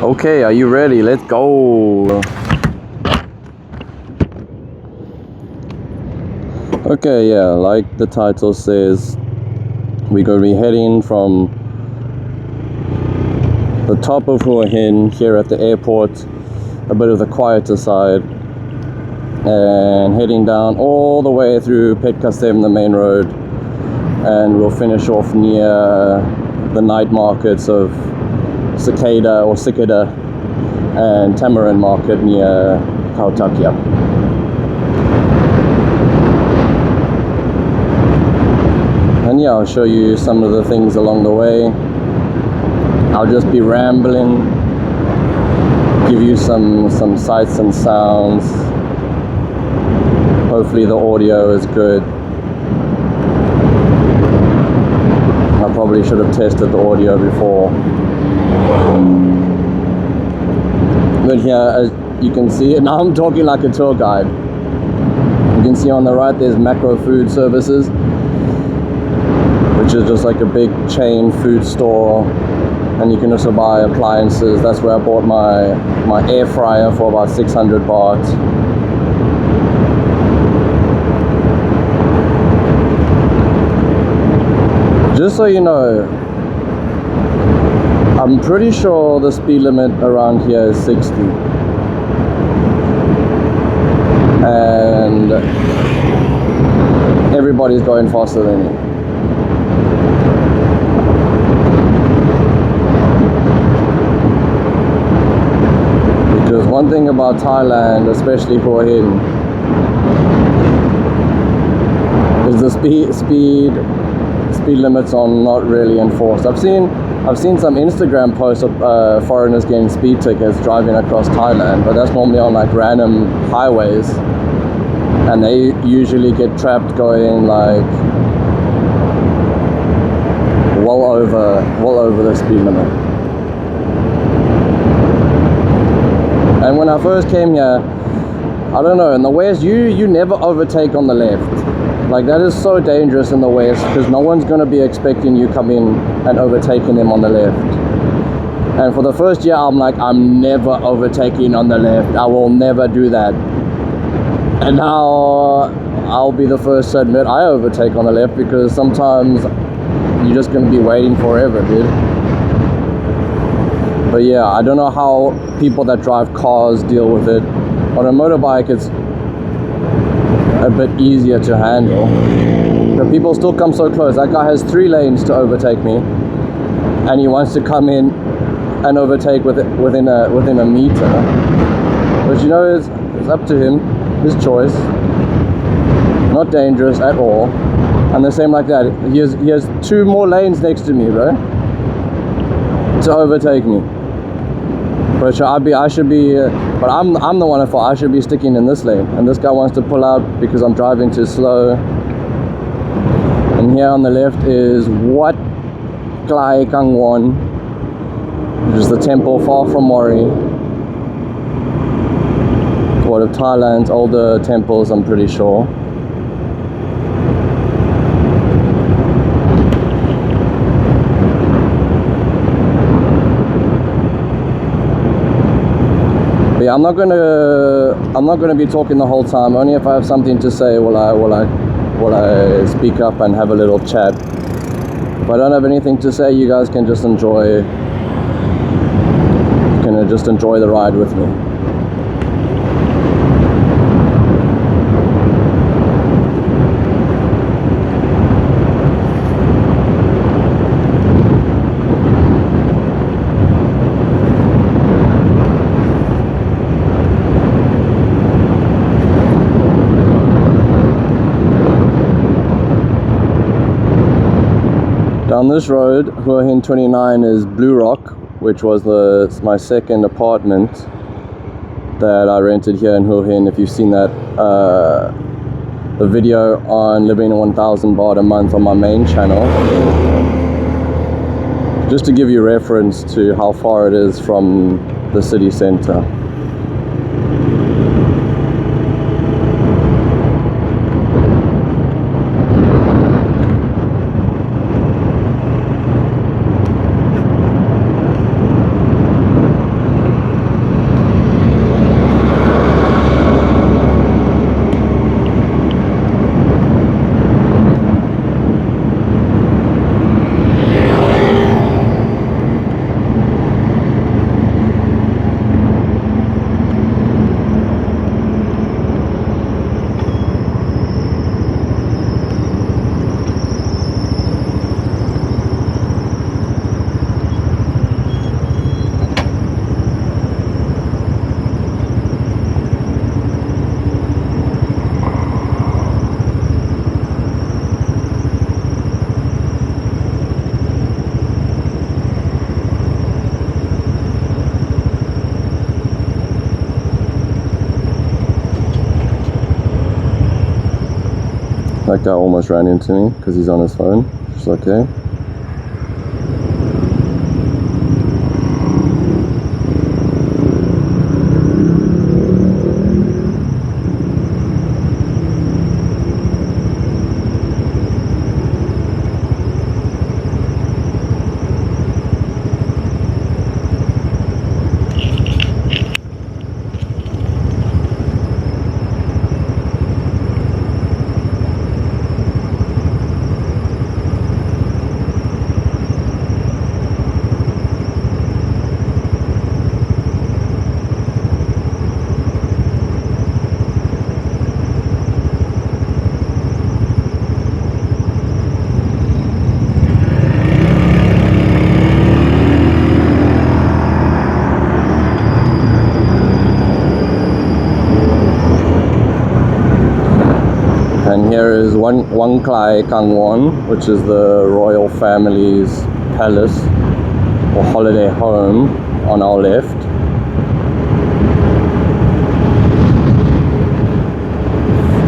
Okay, are you ready? Let's go. Okay, yeah, like the title says, we're going to be heading from the top of Hua Hin here at the airport, a bit of the quieter side, and heading down all the way through Petchakasem, the main road, and we'll finish off near the night markets of Cicada and Tamarind market near khao takiab. And yeah, I'll show you some of the things along the way. I'll just be rambling, give you some sights and sounds. Hopefully the audio is good. I probably should have tested the audio before. But here, as you can see, now I'm talking like a tour guide. You can see on the right there's Macro Food Services, which is just like a big chain food store, and you can also buy appliances. That's where I bought my air fryer for about 600 baht. Just so you know, I'm pretty sure the speed limit around here is 60. And everybody's going faster than me. Because one thing about Thailand, especially Hua Hin, is the speed limits are not really enforced. I've seen some Instagram posts of foreigners getting speed tickets driving across Thailand, but that's normally on like random highways, and they usually get trapped going like well over the speed limit. And when I first came here, I don't know, in the West you never overtake on the left. Like, that is so dangerous in the West, because no one's going to be expecting you coming and overtaking them on the left. And for the first year, I'm like, I'm never overtaking on the left. I will never do that. And now I'll be the first to admit I overtake on the left, because sometimes you're just going to be waiting forever, dude. But yeah, I don't know how people that drive cars deal with it. On a motorbike, it's a bit easier to handle, but people still come so close. That guy has 3 lanes to overtake me, and he wants to come in and overtake within a meter, but you know, it's up to him, his choice. Not dangerous at all. And the same like that, he has 2 more lanes next to me, bro, to overtake me. But but I'm the one at fault. I should be sticking in this lane, and this guy wants to pull out because I'm driving too slow. And here on the left is Wat Klai Kangwon, which is the temple far from Mori. One of Thailand's older temples, I'm pretty sure. But yeah, I'm not gonna be talking the whole time. Only if I have something to say will I speak up and have a little chat. If I don't have anything to say, you guys can just enjoy the ride with me. Down this road, Hua Hin 29, is Blue Rock, which was my second apartment that I rented here in Hua Hin. If you've seen that, the video on living on 1,000 baht a month on my main channel, just to give you reference to how far it is from the city center. That guy almost ran into me because he's on his phone. It's okay. And here is Wang Klai Kangwon, which is the royal family's palace or holiday home on our left.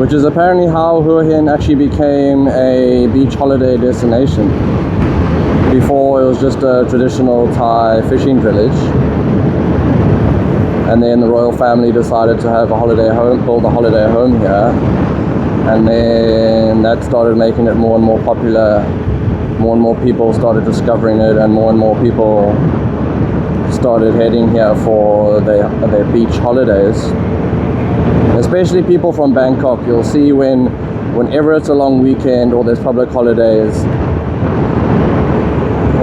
Which is apparently how Hua Hin actually became a beach holiday destination. Before it was just a traditional Thai fishing village. And then the royal family decided to have a holiday home, build a holiday home here. And then that started making it more and more popular. More and more people started discovering it, and more people started heading here for their beach holidays. Especially people from Bangkok. You'll see whenever it's a long weekend or there's public holidays,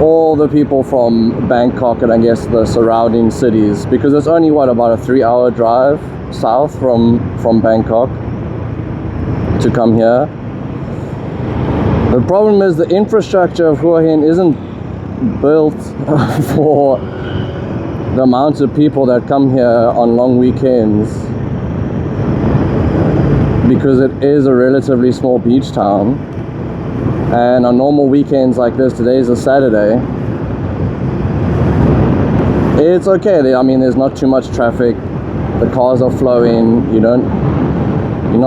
all the people from Bangkok and I guess the surrounding cities, because it's only about a 3-hour drive south from Bangkok to come here. The problem is the infrastructure of Hua Hin isn't built for the amount of people that come here on long weekends, because it is a relatively small beach town, and on normal weekends like this, today's a Saturday, it's okay. I mean, there's not too much traffic, the cars are flowing, you're not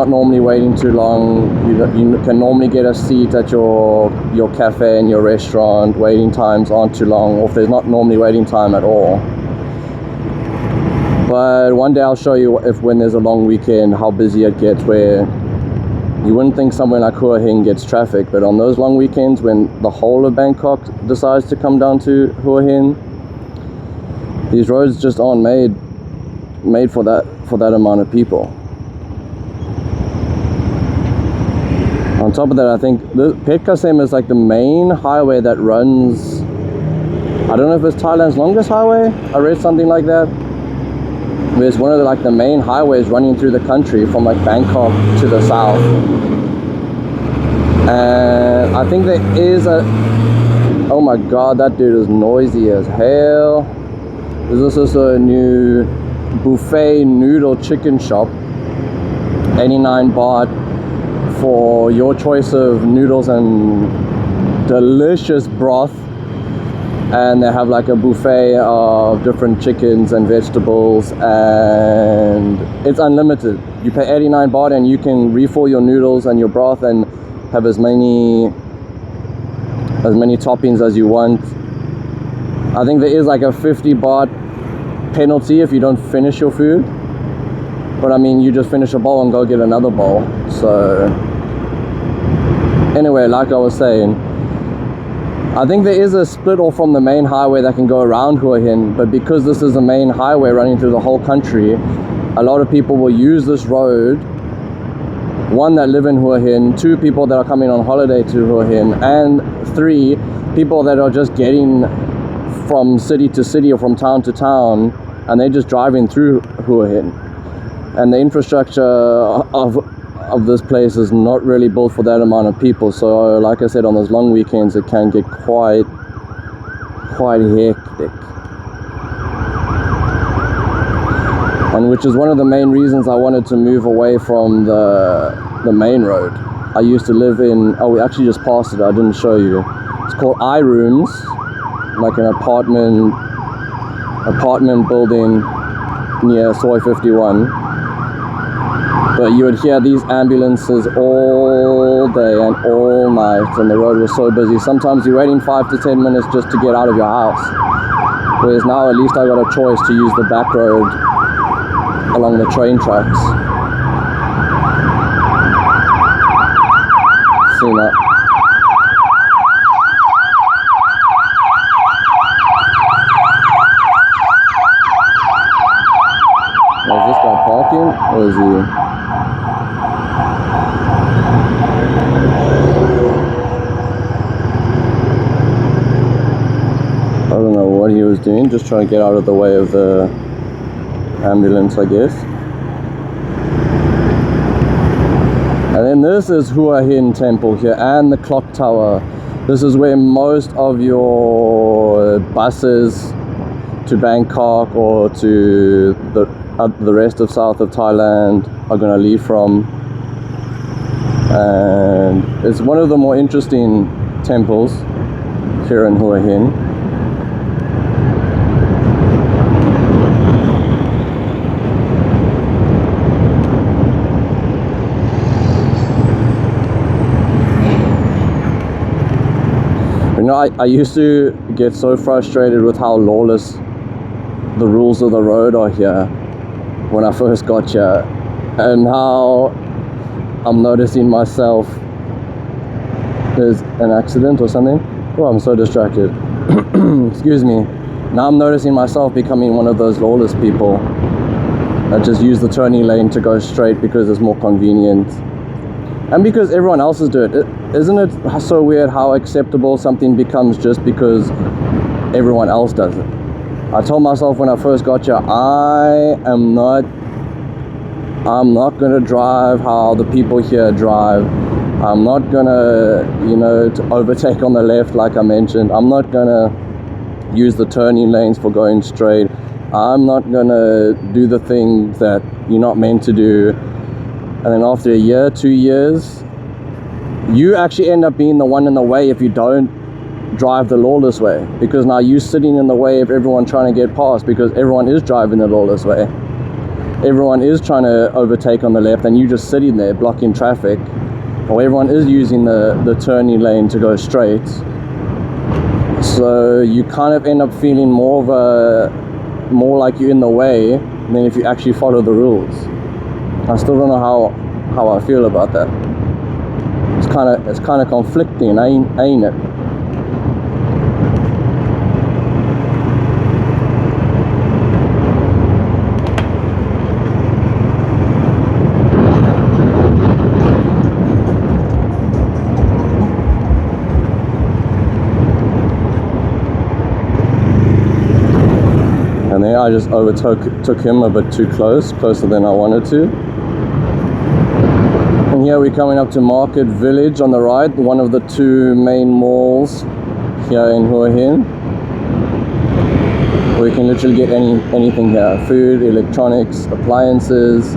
normally waiting too long. You can normally get a seat at your cafe and your restaurant. Waiting times aren't too long, or if there's not normally waiting time at all. But one day I'll show you when there's a long weekend how busy it gets, where you wouldn't think somewhere like Hua Hin gets traffic, but on those long weekends when the whole of Bangkok decides to come down to Hua Hin, these roads just aren't made for that amount of people. On top of that, I think the Petchakasem is like the main highway that runs, I don't know if it's Thailand's longest highway, I read something like that. It's one of the main highways running through the country from like Bangkok to the south. And I think there is oh my god, that dude is noisy as hell. There's also a new buffet noodle chicken shop, 89 baht for your choice of noodles and delicious broth. And they have like a buffet of different chickens and vegetables, and it's unlimited. You pay 89 baht and you can refill your noodles and your broth and have as many toppings as you want. I think there is like a 50 baht penalty if you don't finish your food, but I mean, you just finish a bowl and go get another bowl. So anyway, like I was saying, I think there is a split off from the main highway that can go around Hua Hin, but because this is the main highway running through the whole country, a lot of people will use this road. One, that live in Hua Hin, two, people that are coming on holiday to Hua Hin, and three, people that are just getting from city to city or from town to town, and they're just driving through Hua Hin. And the infrastructure of this place is not really built for that amount of people. So like I said, on those long weekends it can get quite hectic, and which is one of the main reasons I wanted to move away from the main road. I used to live in, we actually just passed it, I didn't show you. It's called iRooms, like an apartment building near Soi 51. But you would hear these ambulances all all day and all night, and the road was so busy. Sometimes you're waiting 5 to 10 minutes just to get out of your house. Whereas now at least I got a choice to use the back road along the train tracks. See that? Is this guy parking, or is he? I don't know what he was doing, just trying to get out of the way of the ambulance, I guess. And then this is Hua Hin temple here, and the clock tower. This is where most of your buses to Bangkok or to the rest of south of Thailand are going to leave from. And it's one of the more interesting temples here in Hua Hin. You know, I used to get so frustrated with how lawless the rules of the road are here when I first got here, and how I'm noticing myself. There's an accident or something. Oh, I'm so distracted. Excuse me. Now I'm noticing myself becoming one of those lawless people that just use the turning lane to go straight because it's more convenient. And because everyone else is doing it. Isn't it so weird how acceptable something becomes just because everyone else does it? I told myself when I first got here, I'm not gonna drive how the people here drive. I'm not gonna, to overtake on the left like I mentioned. I'm not gonna use the turning lanes for going straight. I'm not gonna do the things that you're not meant to do. And then after a year, 2 years, you actually end up being the one in the way if you don't drive the lawless way, because now you're sitting in the way of everyone trying to get past, because everyone is driving the lawless way. Everyone is trying to overtake on the left and you just sitting there blocking traffic, or everyone is using the turning lane to go straight. So you kind of end up feeling more like you're in the way than if you actually follow the rules. I still don't know how I feel about that. It's kind of conflicting, ain't it? And then I just took him a bit too closer than I wanted to. And here we're coming up to Market Village on the right, one of the two main malls here in Hua Hin. Where you can literally get anything here: food, electronics, appliances,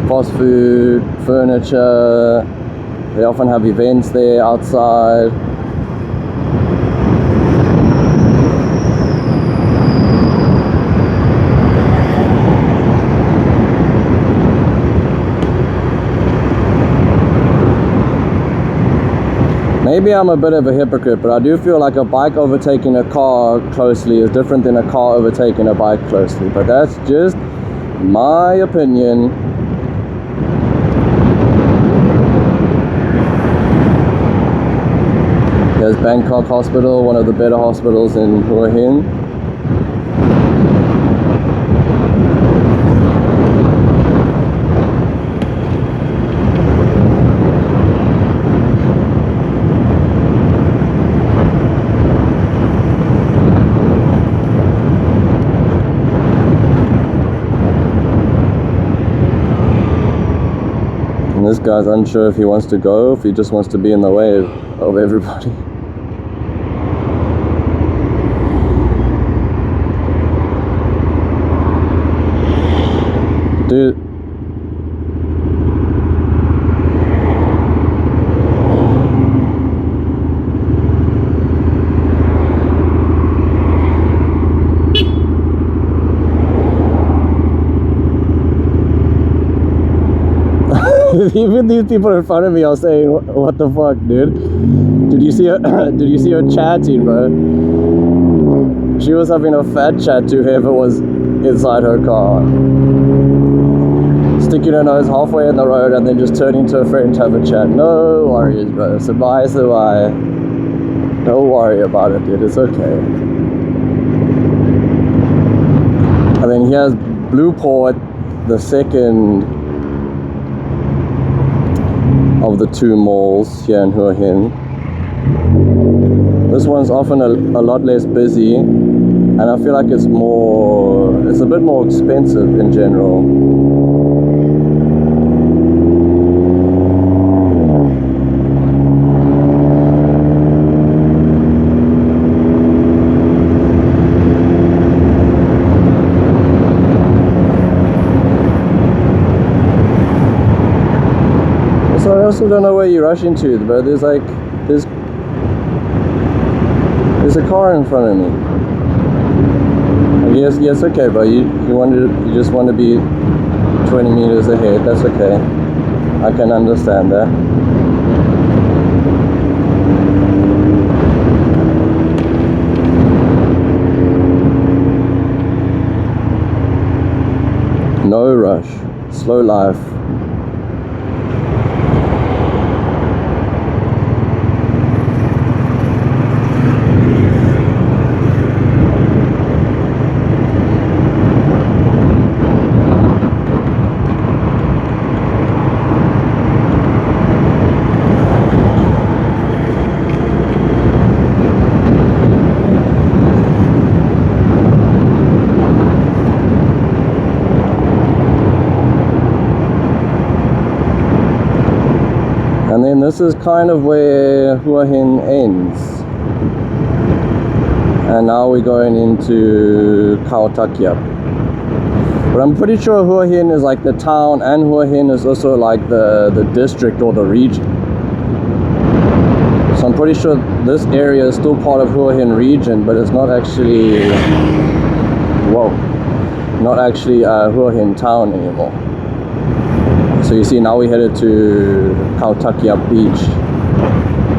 fast food, furniture. They often have events there outside. Maybe I'm a bit of a hypocrite, but I do feel like a bike overtaking a car closely is different than a car overtaking a bike closely. But that's just my opinion. There's Bangkok Hospital, one of the better hospitals in Hua Hin. This guy's unsure if he wants to go, if he just wants to be in the way of everybody. Dude. Even these people in front of me are saying, "What the fuck, dude? Did you see her? Did you see her chatting, bro? She was having a fat chat to whoever was inside her car, sticking her nose halfway in the road and then just turning to a friend to have a chat. No worries, bro. Sabai. Don't worry about it, dude. It's okay." And then here's Bluport, the second of the two malls here in Hua Hin. This one's often a lot less busy, and I feel like it's a bit more expensive in general. So I also don't know where you're rushing to, but there's a car in front of me. Yes, okay, but you just want to be 20 meters ahead. That's okay. I can understand that. No rush. Slow life. And then this is kind of where Hua Hin ends. And now we're going into khao takiab. But I'm pretty sure Hua Hin is like the town, and Hua Hin is also like the district or the region. So I'm pretty sure this area is still part of Hua Hin region, but it's not actually, not actually Hua Hin town anymore. So you see, now we headed to khao takiab beach.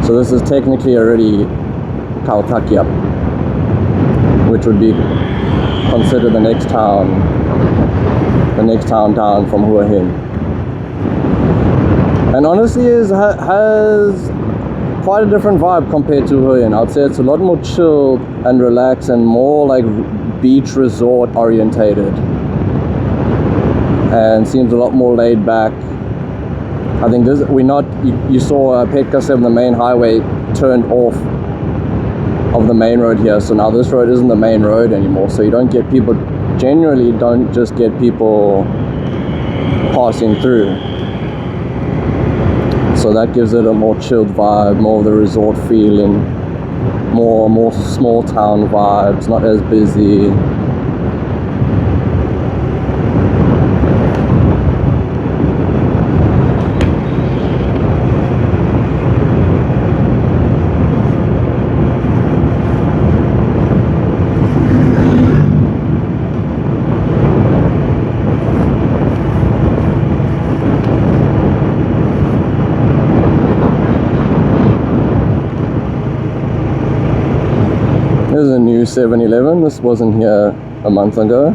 So this is technically already khao takiab, which would be considered the next town down from Hua Hin. And honestly, has quite a different vibe compared to Hua Hin. I'd say it's a lot more chilled and relaxed and more like beach resort orientated. And seems a lot more laid back. I think you saw Petchakasem, the main highway, turned off of the main road here. So now this road isn't the main road anymore. So you generally don't just get people passing through. So that gives it a more chilled vibe, more of the resort feeling, more small town vibes, not as busy. There's a new 7-Eleven. This wasn't here a month ago.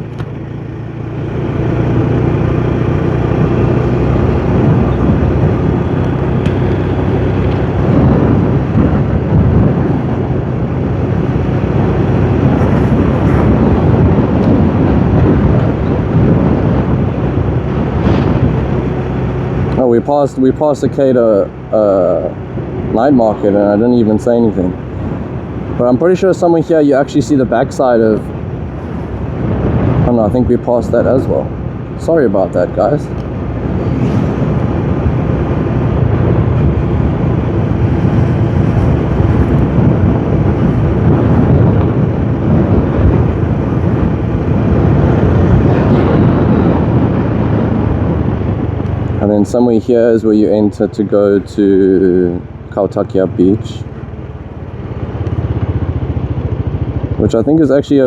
Oh, we passed the Cater night market, and I didn't even say anything. But I'm pretty sure somewhere here you actually see the backside of... Oh no, I think we passed that as well. Sorry about that, guys. And then somewhere here is where you enter to go to khao takiab beach, which I think is actually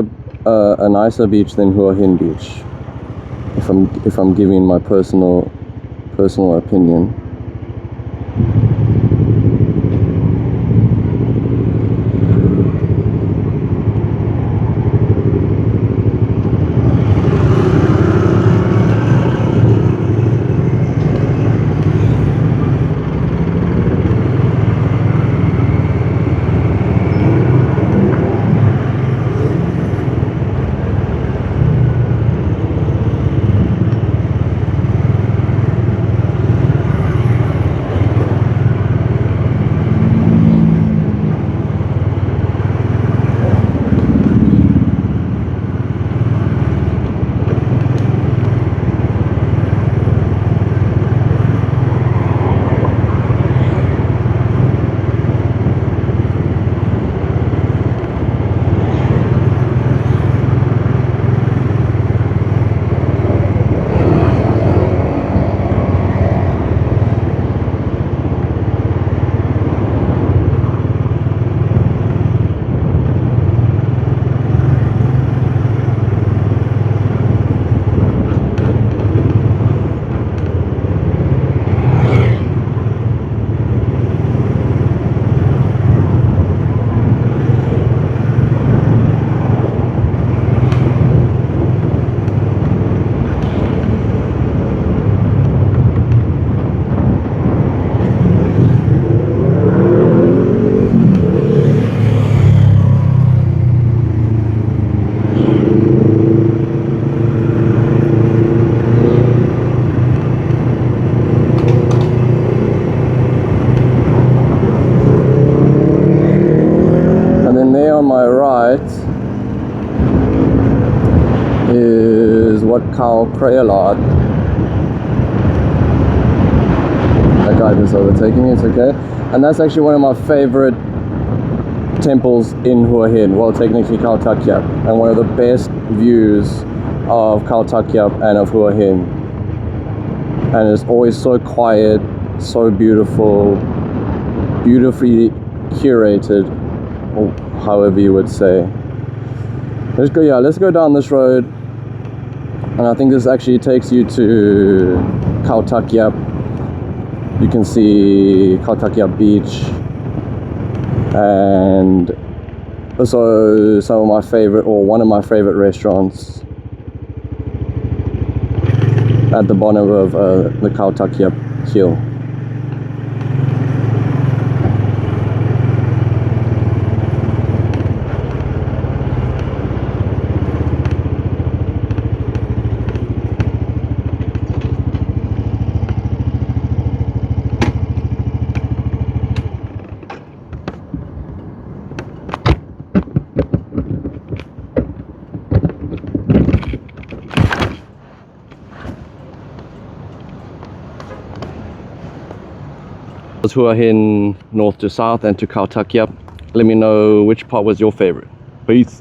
a nicer beach than Hua Hin beach, if I'm giving my personal personal opinion. On my right is Wat Khao Krayalad. That guy just overtaking me, it's okay. And that's actually one of my favorite temples in Hua Hin. Well, technically khao takiab, and one of the best views of khao takiab and of Hua Hin. And it's always so quiet, so beautiful, beautifully curated, or however you would say. Let's go down this road, and I think this actually takes you to khao takiab. You can see khao takiab beach, and also some of my favorite, or one of my favorite restaurants at the bottom of the khao takiab hill. Hua Hin north to south and to khao takiab. Let me know which part was your favorite. Peace.